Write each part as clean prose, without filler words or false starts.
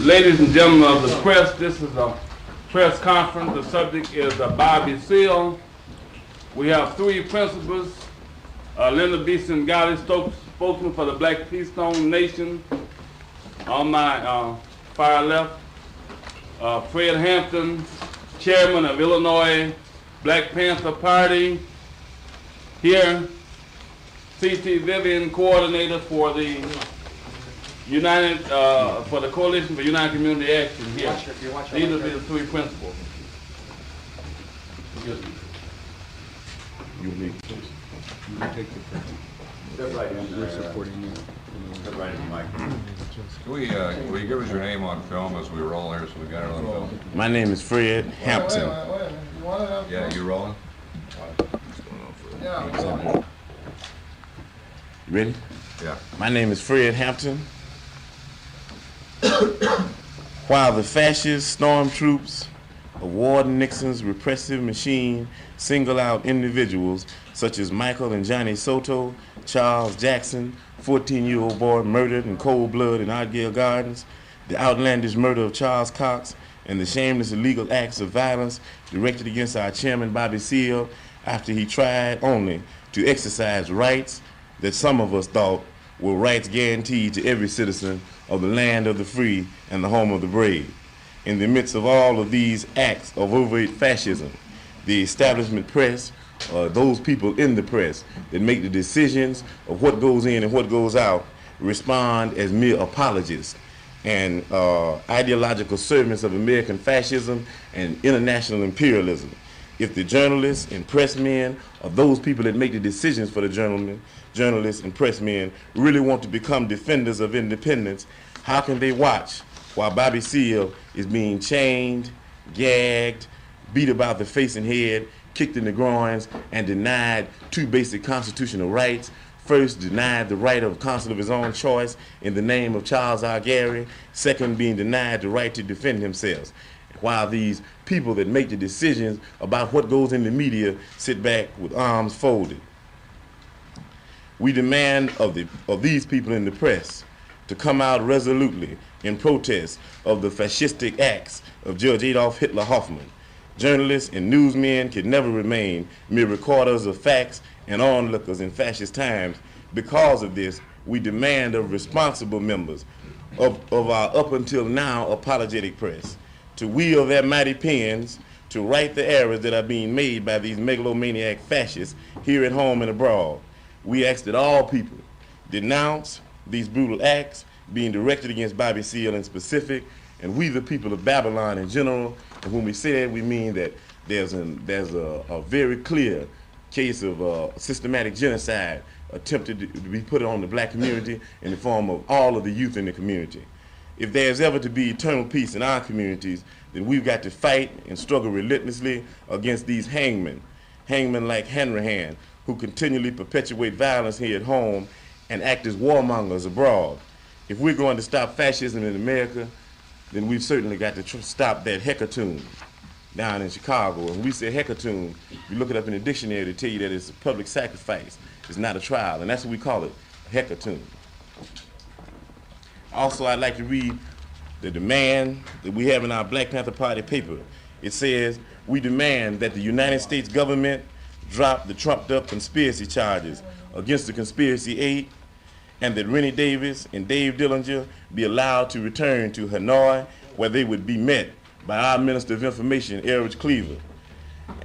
Ladies and gentlemen of the press, this is a press conference. The subject is Bobby Seale. We have three principals. Linda B. Singali, spokesman for the Black Keystone Nation. On my far left, Fred Hampton, chairman of Illinois Black Panther Party. Here, C.T. Vivian, coordinator for the for the Coalition for United Community Action here. These will be the three principals. You need to take the Step right in. We're supporting you. Step right in, Mike. Will you give us your name on film as we roll here so we got it on film? My name is Fred Hampton. Wait a minute. You want it up? Yeah, you rolling? Yeah. You ready? Yeah. My name is Fred Hampton. While the fascist stormtroops of Warden Nixon's repressive machine single out individuals such as Michael and Johnny Soto, Charles Jackson, 14-year-old boy murdered in cold blood in Argyle Gardens, the outlandish murder of Charles Cox, and the shameless illegal acts of violence directed against our chairman Bobby Seale after he tried only to exercise rights that some of us thought were rights guaranteed to every citizen of the land of the free and the home of the brave. In the midst of all of these acts of overt fascism, the establishment press, those people in the press that make the decisions of what goes in and what goes out, respond as mere apologists and ideological servants of American fascism and international imperialism. If the journalists and press men, or those people that make the decisions for the journalists and press men, really want to become defenders of independence, how can they watch while Bobby Seale is being chained, gagged, beat about the face and head, kicked in the groins, and denied two basic constitutional rights? First, denied the right of counsel of his own choice in the name of Charles R. Gary. Second, being denied the right to defend himself. While these people that make the decisions about what goes in the media sit back with arms folded. We demand of these people in the press to come out resolutely in protest of the fascistic acts of Judge Adolf Hitler Hoffman. Journalists and newsmen can never remain mere recorders of facts and onlookers in fascist times. Because of this, we demand of responsible members of our up until now apologetic press to wield their mighty pens to right the errors that are being made by these megalomaniac fascists here at home and abroad. We ask that all people denounce these brutal acts being directed against Bobby Seale in specific, and we the people of Babylon in general. And when we say that, we mean that there's a very clear case of systematic genocide attempted to be put on the black community in the form of all of the youth in the community. If there's ever to be eternal peace in our communities, then we've got to fight and struggle relentlessly against these hangmen like Hanrahan, who continually perpetuate violence here at home and act as warmongers abroad. If we're going to stop fascism in America, then we've certainly got to stop that hecatomb down in Chicago. And when we say hecatomb, you look it up in the dictionary to tell you that it's a public sacrifice. It's not a trial, and that's what we call it, a hecatomb. Also, I'd like to read the demand that we have in our Black Panther Party paper. It says, we demand that the United States government drop the trumped-up conspiracy charges against the Conspiracy 8, and that Rennie Davis and Dave Dillinger be allowed to return to Hanoi, where they would be met by our Minister of Information, Elridge Cleaver,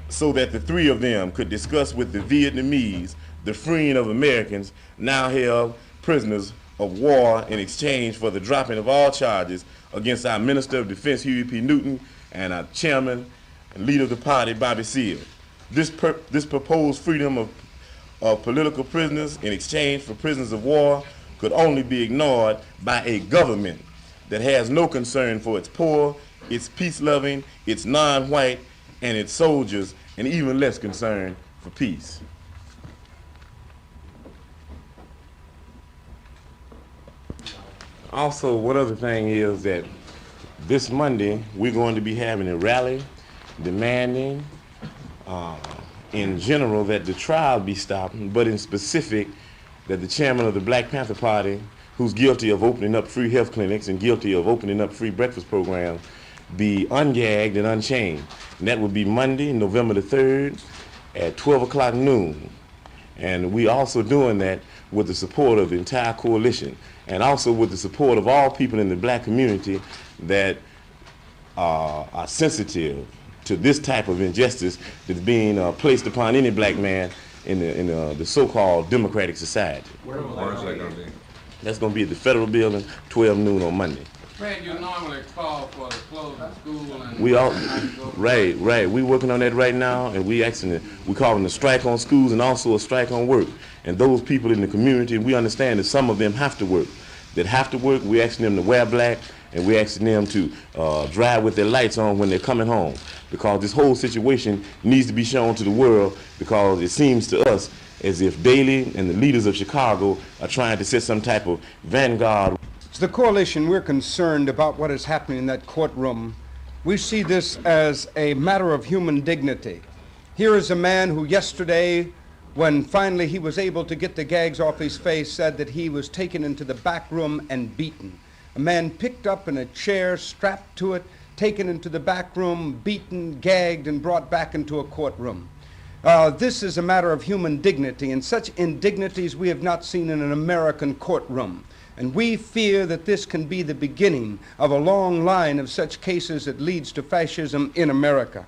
so that the three of them could discuss with the Vietnamese the freeing of Americans now held prisoners of war in exchange for the dropping of all charges against our Minister of Defense, Huey P. Newton, and our chairman and leader of the party, Bobby Seale. This proposed freedom of political prisoners in exchange for prisoners of war could only be ignored by a government that has no concern for its poor, its peace-loving, its non-white, and its soldiers, and even less concern for peace. Also, one other thing is that this Monday, we're going to be having a rally demanding, in general, that the trial be stopped, but in specific, that the chairman of the Black Panther Party, who's guilty of opening up free health clinics and guilty of opening up free breakfast programs be ungagged and unchained. And that would be Monday, November the 3rd at 12 o'clock noon. And we also doing that with the support of the entire coalition and also with the support of all people in the black community that are sensitive to this type of injustice that's being placed upon any black man in the so-called democratic society. Where is that going to be? That's going to be at the Federal Building, 12 noon on Monday. Fred, you normally call for the close of school and We all, right. We working on that right now, and we calling a strike on schools and also a strike on work. And those people in the community, we understand that some of them have to work. That have to work, we asking them to wear black, and we asking them to drive with their lights on when they're coming home. Because this whole situation needs to be shown to the world, because it seems to us as if Daley and the leaders of Chicago are trying to set some type of vanguard. As the coalition, we're concerned about what is happening in that courtroom. We see this as a matter of human dignity. Here is a man who yesterday, when finally he was able to get the gags off his face, said that he was taken into the back room and beaten. A man picked up in a chair, strapped to it, taken into the back room, beaten, gagged, and brought back into a courtroom. This is a matter of human dignity, and such indignities we have not seen in an American courtroom. And we fear that this can be the beginning of a long line of such cases that leads to fascism in America.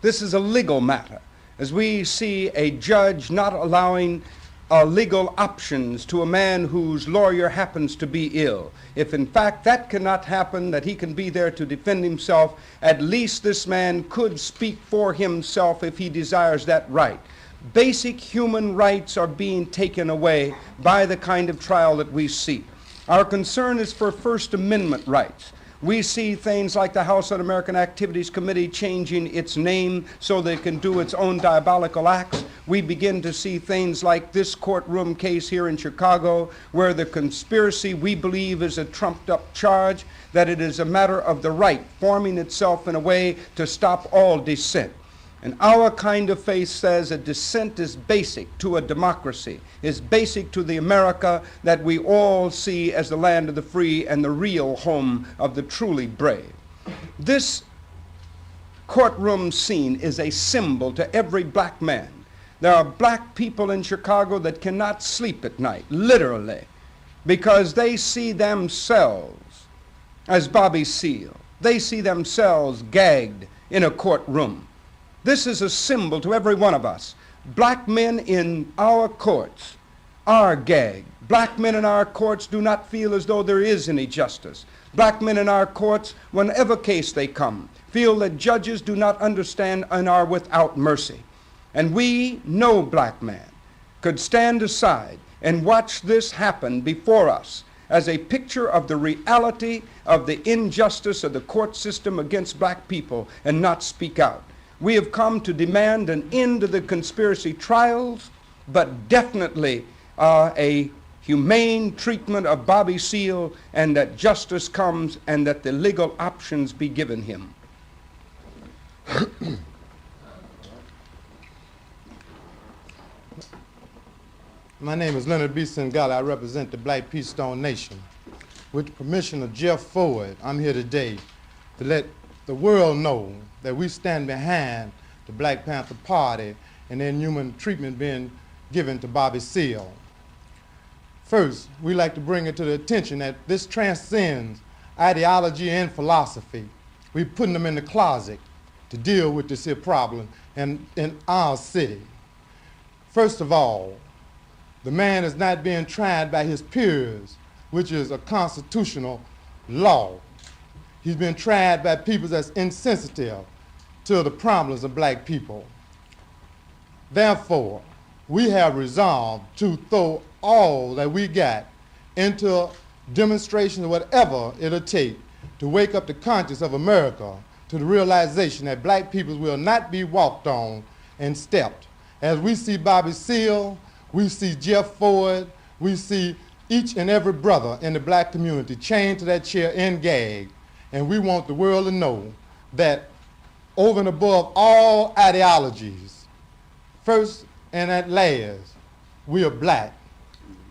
This is a legal matter, as we see a judge not allowing legal options to a man whose lawyer happens to be ill. If in fact that cannot happen, that he can be there to defend himself, at least this man could speak for himself if he desires that right. Basic human rights are being taken away by the kind of trial that we see. Our concern is for First Amendment rights. We see things like the House Un-American Activities Committee changing its name so that it can do its own diabolical acts. We begin to see things like this courtroom case here in Chicago, where the conspiracy, we believe, is a trumped-up charge, that it is a matter of the right forming itself in a way to stop all dissent. And our kind of faith says that dissent is basic to a democracy, is basic to the America that we all see as the land of the free and the real home of the truly brave. This courtroom scene is a symbol to every black man. There are black people in Chicago that cannot sleep at night, literally, because they see themselves as Bobby Seale. They see themselves gagged in a courtroom. This is a symbol to every one of us. Black men in our courts are gagged. Black men in our courts do not feel as though there is any justice. Black men in our courts, whenever case they come, feel that judges do not understand and are without mercy. And we, no black man, could stand aside and watch this happen before us as a picture of the reality of the injustice of the court system against black people and not speak out. We have come to demand an end to the conspiracy trials, but definitely a humane treatment of Bobby Seale, and that justice comes and that the legal options be given him. My name is Leonard B. Singala. I represent the Black Peace Stone Nation. With the permission of Jeff Ford, I'm here today to let the world know that we stand behind the Black Panther Party and the inhuman treatment being given to Bobby Seale. First, we like to bring it to the attention that this transcends ideology and philosophy. We're putting them in the closet to deal with this here problem in our city. First of all, the man is not being tried by his peers, which is a constitutional law. He's been tried by people that's insensitive to the problems of black people. Therefore, we have resolved to throw all that we got into demonstrations, whatever it'll take, to wake up the conscience of America to the realization that black people will not be walked on and stepped. As we see Bobby Seale, we see Jeff Ford, we see each and every brother in the black community chained to that chair and gagged. And we want the world to know that over and above all ideologies, first and at last, we are black,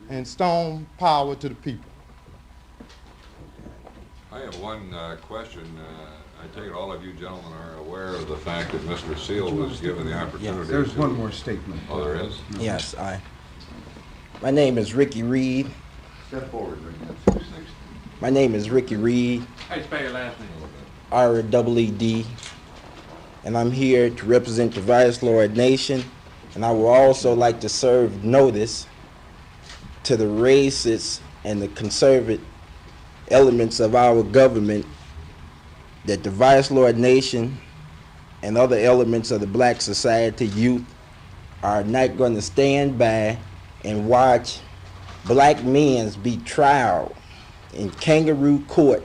and stone power to the people. have one question. I take it all of you gentlemen are aware of the fact that Mr. Seal was given the opportunity. There's to- one more statement. Oh, there is? Yes, my name is Ricky Reed. Step forward, Rick. My name is Ricky Reed, How you spell your last name? R-E-E-D, and I'm here to represent the Vice Lord Nation, and I would also like to serve notice to the racist and the conservative elements of our government that the Vice Lord Nation and other elements of the black society youth are not going to stand by and watch black men be tried in kangaroo court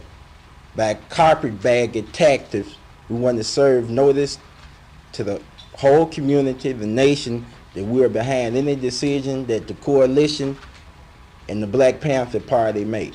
by carpetbagger tactics who want to serve notice to the whole community, the nation, that we're behind any decision that the coalition and the Black Panther Party make.